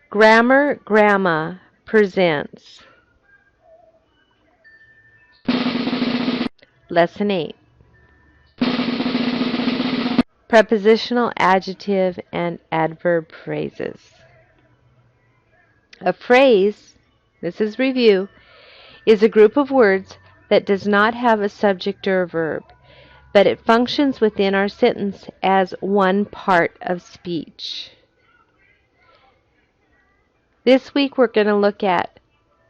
Grammar presents Lesson 8. Prepositional adjective and adverb phrases. A phrase, this is review, is a group of words that does not have a subject or a verb, but it functions within our sentence as one part of speech. This week we're going to look at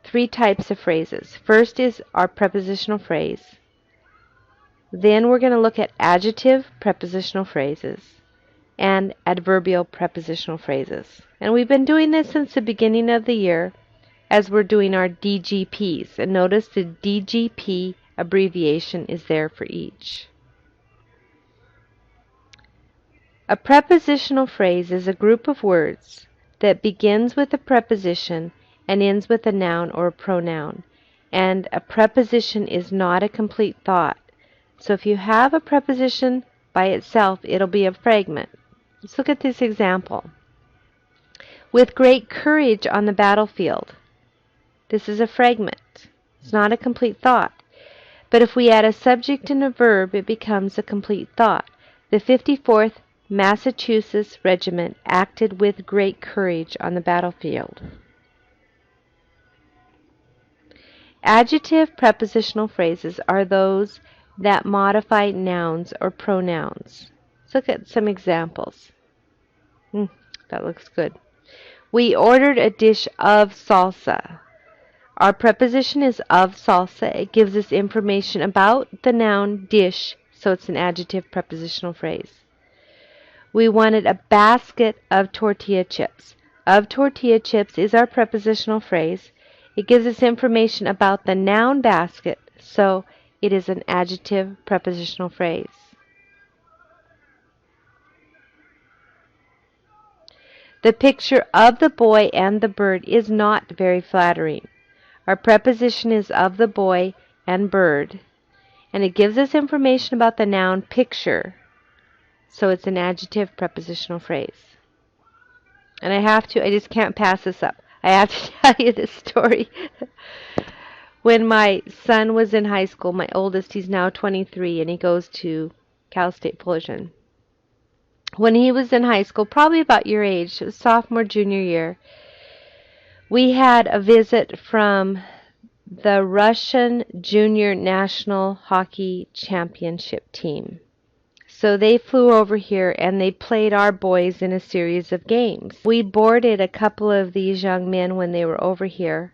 3 types of phrases. First is our prepositional phrase. Then we're going to look at adjective prepositional phrases and adverbial prepositional phrases. And we've been doing this since the beginning of the year as we're doing our DGPs. And notice the DGP abbreviation is there for each. A prepositional phrase is a group of words that begins with a preposition and ends with a noun or a pronoun. And a preposition is not a complete thought. So if you have a preposition by itself, it'll be a fragment. Let's look at this example. With great courage on the battlefield. This is a fragment. It's not a complete thought. But if we add a subject and a verb, it becomes a complete thought. The 54th Massachusetts Regiment acted with great courage on the battlefield. Adjective prepositional phrases are those that modify nouns or pronouns. Let's look at some examples. That looks good. We ordered a dish of salsa. Our preposition is of salsa. It gives us information about the noun dish, so it's an adjective prepositional phrase. We wanted a basket of tortilla chips. Of tortilla chips is our prepositional phrase. It gives us information about the noun basket, so it is an adjective prepositional phrase. The picture of the boy and the bird is not very flattering. Our preposition is of the boy and bird, and it gives us information about the noun picture, so it's an adjective prepositional phrase. And I just can't pass this up. I have to tell you this story. When my son was in high school, my oldest, he's now 23, and he goes to Cal State Fullerton. When he was in high school, probably about your age, it was sophomore, junior year, we had a visit from the Russian Junior National Hockey Championship team. So they flew over here and they played our boys in a series of games. We boarded a couple of these young men when they were over here.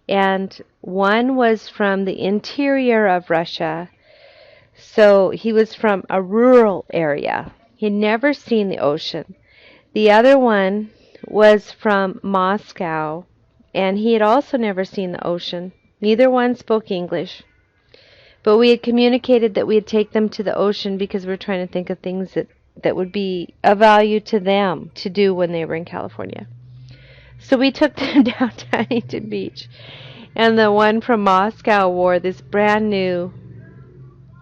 And one was from the interior of Russia, so he was from a rural area. He'd never seen the ocean. The other one was from Moscow, and he had also never seen the ocean. Neither one spoke English. But we had communicated that we'd take them to the ocean because we were trying to think of things that would be of value to them to do when they were in California. So we took them down to Huntington Beach, and the one from Moscow wore this brand new,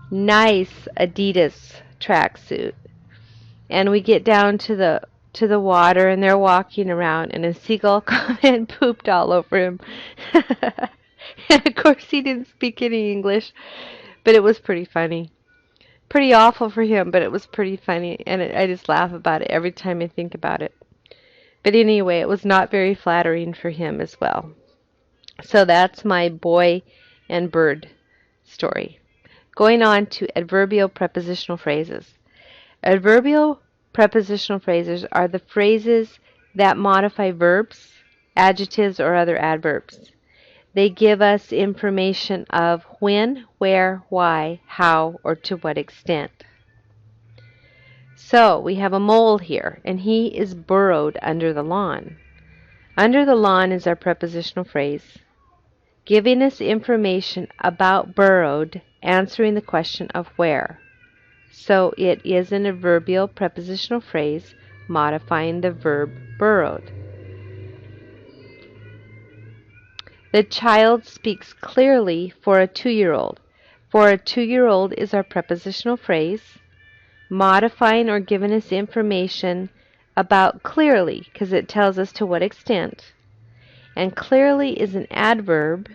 nice Adidas tracksuit. And we get down to the water, and they're walking around, and a seagull came and pooped all over him. And of course he didn't speak any English, but it was pretty funny. Pretty awful for him, but it was pretty funny, and I just laugh about it every time I think about it. But anyway, it was not very flattering for him as well. So that's my boy and bird story. Going on to adverbial prepositional phrases. Adverbial prepositional phrases are the phrases that modify verbs, adjectives, or other adverbs. They give us information of when, where, why, how, or to what extent. So we have a mole here, and he is burrowed under the lawn. Under the lawn is our prepositional phrase, giving us information about burrowed, answering the question of where. So it is an adverbial prepositional phrase modifying the verb burrowed. The child speaks clearly for a 2-year-old. For a 2-year-old is our prepositional phrase, modifying or giving us information about clearly because it tells us to what extent. And clearly is an adverb,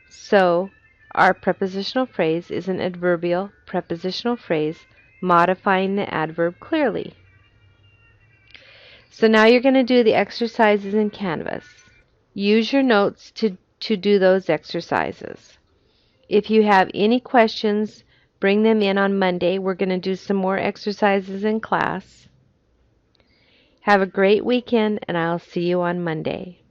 so our prepositional phrase is an adverbial prepositional phrase modifying the adverb clearly. So now you're going to do the exercises in Canvas. Use your notes to do those exercises. If you have any questions, bring them in on Monday. We're going to do some more exercises in class. Have a great weekend, and I'll see you on Monday.